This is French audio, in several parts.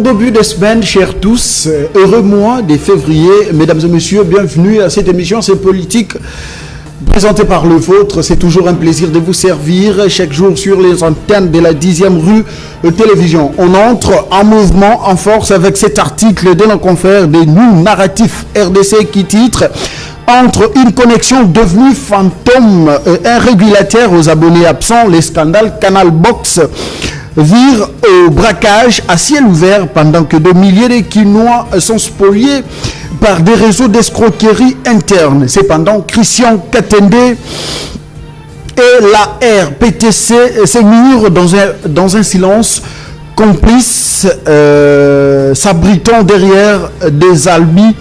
début de semaine, chers tous. Heureux mois de février. Mesdames et messieurs, bienvenue à cette émission. C'est politique présentée par le vôtre. C'est toujours un plaisir de vous servir chaque jour sur les antennes de la 10e rue télévision. On entre en mouvement, en force avec cet article de nos confrères des New Narratifs RDC qui titre entre une connexion devenue fantôme et un régulateur aux abonnés absents, les scandales Canal Box vire au braquage à ciel ouvert pendant que de milliers de Quinois sont spoliés par des réseaux d'escroquerie interne. Cependant, Christian Katende et la RPTC s'émurent dans un silence complice, s'abritant derrière des alibis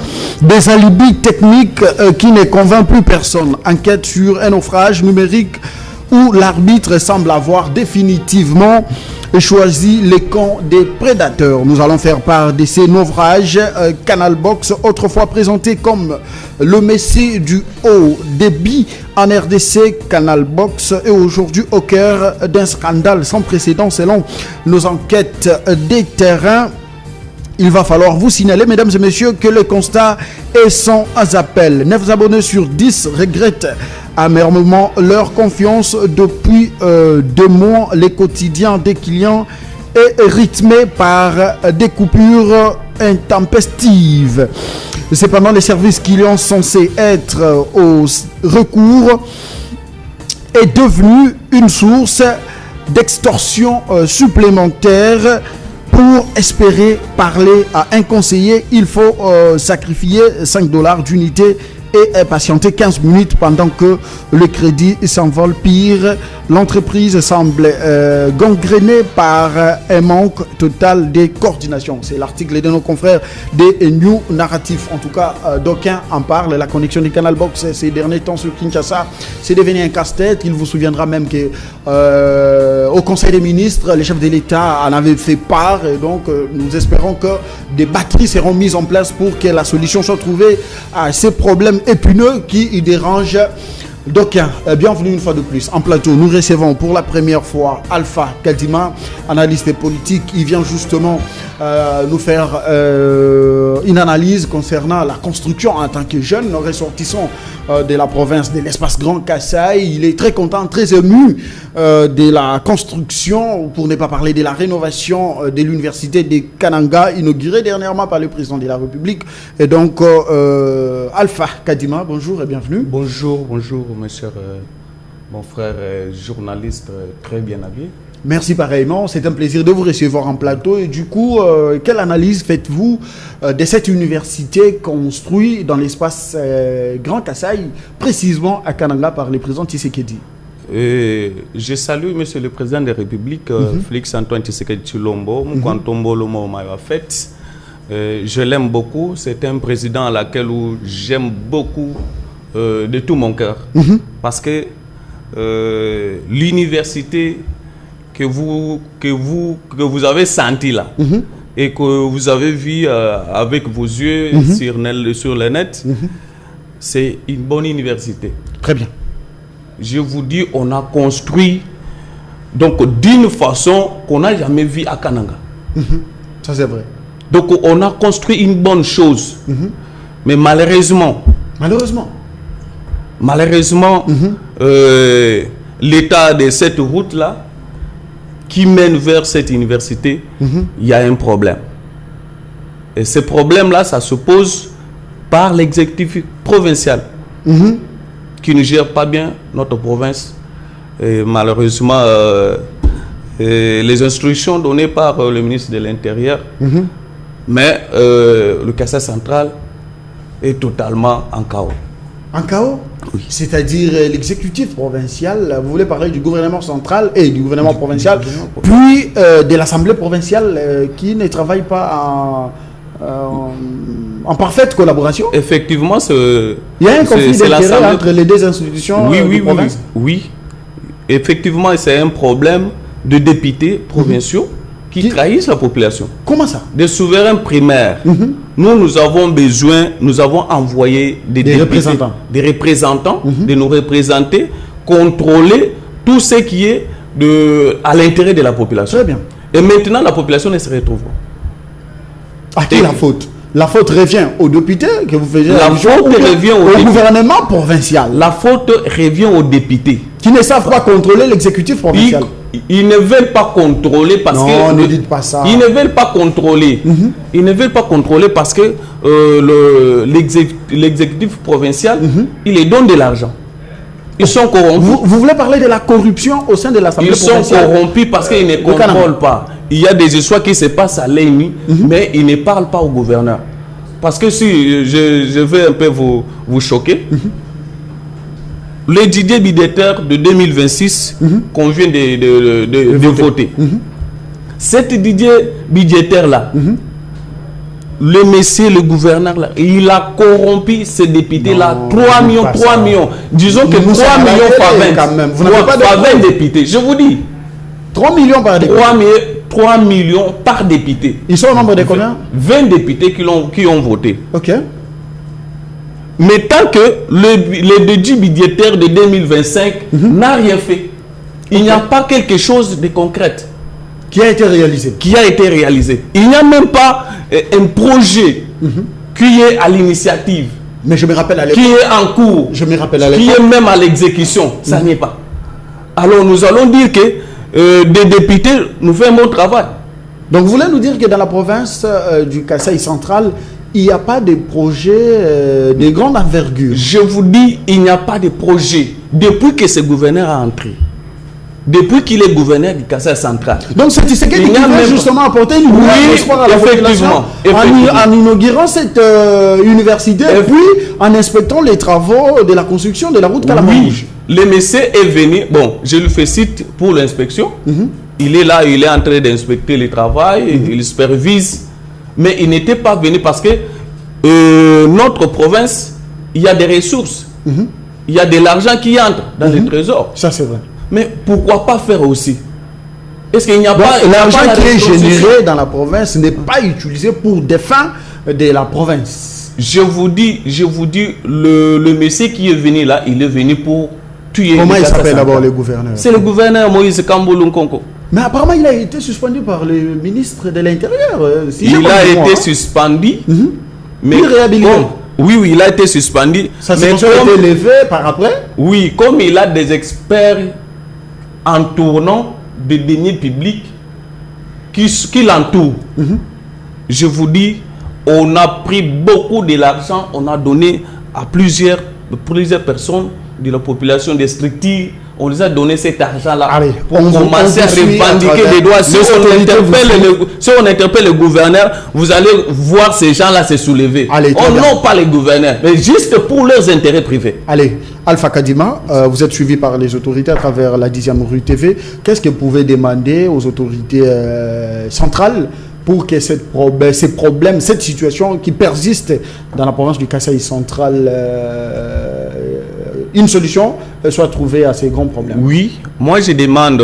techniques qui ne convainquent plus personne. Enquête sur un naufrage numérique où l'arbitre semble avoir définitivement choisi les camps des prédateurs. Nous allons faire part de ces naufrages. Canal Box, autrefois présenté comme le messie du haut débit en RDC, Canal Box est aujourd'hui au cœur d'un scandale sans précédent selon nos enquêtes des terrains. Il va falloir vous signaler, mesdames et messieurs, que le constat est sans appel. 9 abonnés sur 10 regrettent amèrement leur confiance depuis 2 mois. Les quotidiens des clients est rythmé par des coupures intempestives. Cependant, les services clients censés être au recours est devenu une source d'extorsion supplémentaire. Pour espérer parler à un conseiller, il faut sacrifier $5 d'unité et patienter 15 minutes pendant que le crédit s'envole. Pire, l'entreprise semble gangrénée par un manque total de coordination. C'est l'article de nos confrères des New Narratifs. En tout cas, d'aucuns en parlent. La connexion du Canal Box ces derniers temps sur Kinshasa, c'est devenu un casse-tête. Il vous souviendra même que au Conseil des ministres, les chefs de l'État en avaient fait part. Et donc, nous espérons que des batteries seront mises en place pour que la solution soit trouvée à ces problèmes épineux qui dérangent d'aucuns. Bienvenue une fois de plus en plateau. Nous recevons pour la première fois Alpha Kadima, analyste politique. Il vient justement nous faire une analyse concernant la construction en tant que jeune ressortissant de la province de l'espace Grand Kassai. Il est très content, très ému de la construction, pour ne pas parler de la rénovation de l'université de Kananga, inaugurée dernièrement par le président de la République. Et donc, Alpha Kadima, bonjour et bienvenue. Bonjour, monsieur, mon frère journaliste très bien habillé. Merci pareillement, c'est un plaisir de vous recevoir en plateau. Et du coup, quelle analyse faites-vous de cette université construite dans l'espace Grand Kassai, précisément à Kananga par le président Tshisekedi? Je salue monsieur le président de la République, Félix Antoine Tshisekedi Tshilombo, je l'aime beaucoup, c'est un président à laquelle j'aime beaucoup de tout mon cœur. Parce que l'université que vous avez senti là et que vous avez vu avec vos yeux sur le net, c'est une bonne université. Très bien. Je vous dis, on a construit donc d'une façon qu'on n'a jamais vue à Kananga. Ça c'est vrai. Donc on a construit une bonne chose. Mais malheureusement, l'état de cette route-là qui mène vers cette université, il y a un problème. Et ce problème-là, ça se pose par l'exécutif provincial qui ne gère pas bien notre province. Et malheureusement, les instructions données par le ministre de l'Intérieur, mais le Kassai central est totalement en chaos. En chaos? Oui. C'est-à-dire l'exécutif provincial, vous voulez parler du gouvernement central et du gouvernement provincial, puis de l'Assemblée provinciale qui ne travaille pas en parfaite collaboration? Effectivement, il y a un conflit d'intérêts entre les deux institutions de province? Oui, effectivement, c'est un problème de députés provinciaux qui trahissent la population. Comment ça? Des souverains primaires. Nous avons besoin, nous avons envoyé des représentants de nous représenter, contrôler tout ce qui est à l'intérêt de la population. Très bien. Et maintenant, la population ne se retrouve pas. À qui la faute? La faute revient aux députés que vous faisiez. La faute revient au gouvernement provincial. La faute revient aux députés. Qui ne savent pas contrôler l'exécutif provincial. Ils ne veulent pas contrôler parce que... Non, ne dites pas ça. Ils ne veulent pas contrôler. Ils ne veulent pas contrôler parce que l'exécutif provincial, il les donne de l'argent. Ils sont corrompus. Vous voulez parler de la corruption au sein de l'Assemblée provinciale? Ils sont corrompus parce qu'ils ne contrôlent pas. Il y a des histoires qui se passent à l'ennemi, mais ils ne parlent pas au gouverneur. Parce que si je vais un peu vous choquer, le budget budgétaire de 2026 qu'on vient de voter, cette budget budgétaire-là, le monsieur, le gouverneur, là, il a corrompu ces députés-là. 3 millions. Disons que 3 millions par 20. Quand même. Vous n'avez pas de 20 députés. Je vous dis. 3 millions par député. 3 millions par député. Ils sont au nombre de combien? 20 députés qui ont voté. Ok. Mais tant que le budget budgétaire de 2025 n'a rien fait, il n'y a pas quelque chose de concret qui a été réalisé. Il n'y a même pas un projet qui est à l'initiative. Mais je me rappelle à l'époque. Qui est en cours. Je me rappelle à l'époque. Qui est même à l'exécution. Ça n'est pas. Alors nous allons dire que des députés nous font un bon travail. Donc vous voulez nous dire que dans la province du Kasaï central, il n'y a pas de projet de grande envergure? Je vous dis, il n'y a pas de projet. Depuis que ce gouverneur a entré, depuis qu'il est gouverneur du Kasaï central. Donc c'est ce qui vient justement apporter une nouvelle espoir à la population en inaugurant cette université et puis en inspectant les travaux de la construction de la route Kalamanouche. Le monsieur est venu, bon, je lui fais cite pour l'inspection. Il est là, il est en train d'inspecter le travail, il supervise. Mais il n'était pas venu parce que notre province, il y a des ressources. Il y a de l'argent qui entre dans le trésor. Ça, c'est vrai. Mais pourquoi pas faire aussi? Est-ce qu'il n'y a pas... L'argent qui est généré dans la province n'est pas utilisé pour des fins de la province. Je vous dis, le monsieur qui est venu là, il est venu pour tuer... Comment il s'appelle d'abord le gouverneur? C'est le gouverneur Moïse Kamboulou Nkonko. Mais apparemment, il a été suspendu par le ministre de l'Intérieur. Il a été suspendu. Mais il réhabilité. Oui, il a été suspendu. Ça s'est été levé par après? Oui, comme il a des experts en tournant des deniers publics qui l'entourent. Je vous dis, on a pris beaucoup de l'argent, on a donné à plusieurs personnes de la population des structures. On les a donné cet argent-là pour commencer à revendiquer des droits. Si on interpelle le gouverneur, vous allez voir ces gens-là se soulever. Non pas les gouverneurs, mais juste pour leurs intérêts privés. Allez, Alpha Kadima, vous êtes suivi par les autorités à travers la 10e rue TV. Qu'est-ce que vous pouvez demander aux autorités centrales pour que ces problèmes, cette situation qui persiste dans la province du Kasaï central, une solution soit trouvée à ces grands problèmes? Oui, moi je demande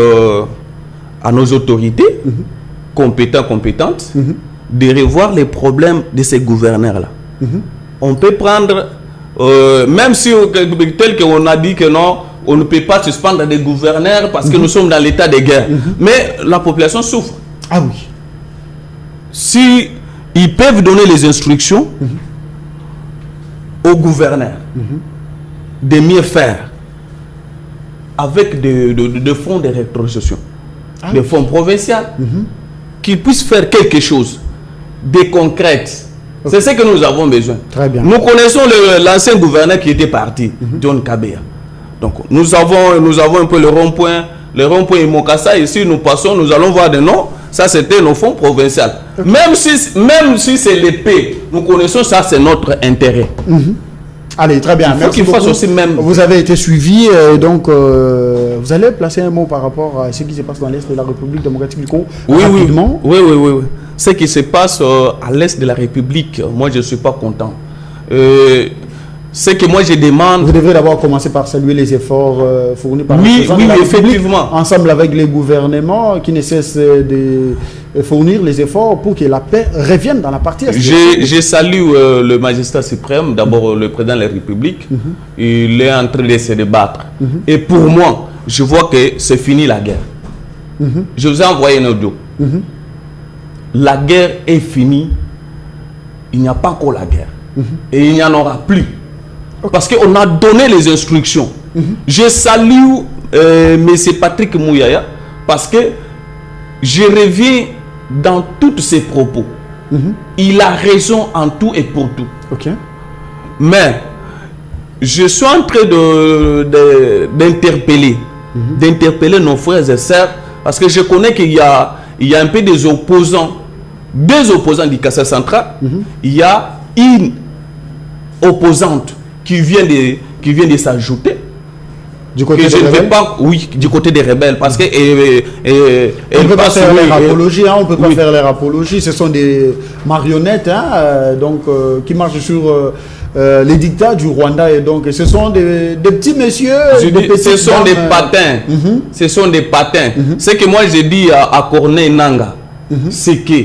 à nos autorités compétentes de revoir les problèmes de ces gouverneurs-là. On peut prendre, même si tel qu'on a dit que non, on ne peut pas suspendre des gouverneurs parce que nous sommes dans l'état de guerre. Mais la population souffre. Ah oui. Si ils peuvent donner les instructions aux gouverneurs de mieux faire avec des fonds de rétrocession, des fonds provinciaux, qu'ils puissent faire quelque chose de concret. C'est ce que nous avons besoin. Très bien. Nous connaissons l'ancien gouverneur qui était parti, John Kabea. Donc nous avons un peu le rond-point Imokassa. Ici nous passons, nous allons voir des noms. Ça c'était nos fonds provinciaux. Même si c'est l'épée, nous connaissons ça, c'est notre intérêt. Allez, très bien. Merci beaucoup. Aussi même... Vous avez été suivi, donc vous allez placer un mot par rapport à ce qui se passe dans l'Est de la République démocratique du Congo rapidement. Oui. Ce qui se passe à l'Est de la République, moi je ne suis pas content. Ce que moi je demande... Vous devrez d'abord commencer par saluer les efforts fournis par le président de la République, effectivement. Ensemble avec les gouvernements qui ne cessent de fournir les efforts pour que la paix revienne dans la partie est. Je salue le magistrat suprême, d'abord le président de la République. Il est en train de se débattre. Et pour moi, je vois que c'est fini la guerre. Je vous ai envoyé un audio. La guerre est finie il n'y a pas encore la guerre. Et il n'y en aura plus. Parce qu'on a donné les instructions. Je salue M. Patrick Mouyaya parce que je reviens dans tous ses propos. Il a raison en tout et pour tout. Mais je suis en train d'interpeller nos frères et sœurs parce que je connais qu'il y a un peu des opposants du Kassai central. Il y a une opposante qui vient de s'ajouter. Du côté des rebelles? Du côté des rebelles, parce que on ne peut pas faire leur apologie, on peut pas faire leur apologie. Ce sont des marionnettes, qui marchent sur les dictats du Rwanda, et donc ce sont des petits messieurs. Ce sont des patins. Ce sont des patins. Ce que moi j'ai dit à Corneille Nangaa, c'est que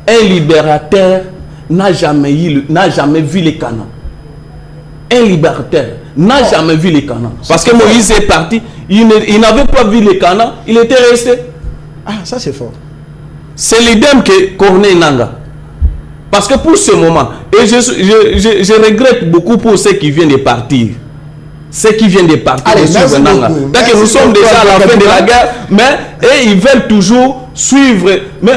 un libérateur n'a jamais vu les canons. Un libérateur n'a jamais vu les canons. Parce que Moïse est parti, il n'avait pas vu les canons, il était resté. Ah, ça c'est fort. C'est l'idée que Corneille Nangaa. Parce que pour ce moment, et je regrette beaucoup pour ceux qui viennent de partir. Ceux qui viennent de partir. Allez, suivre Nangaa. Donc nous sommes déjà à la fin de la guerre, mais ils veulent toujours suivre. Mais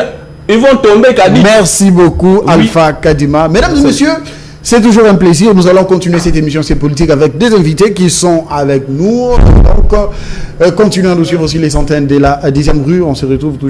ils vont tomber, Kadima. Merci beaucoup, Alpha Kadima. Mesdames et messieurs, c'est toujours un plaisir. Nous allons continuer cette émission C'est politique avec des invités qui sont avec nous. Donc, continuons à nous suivre aussi les antennes de la 10e rue. On se retrouve toujours.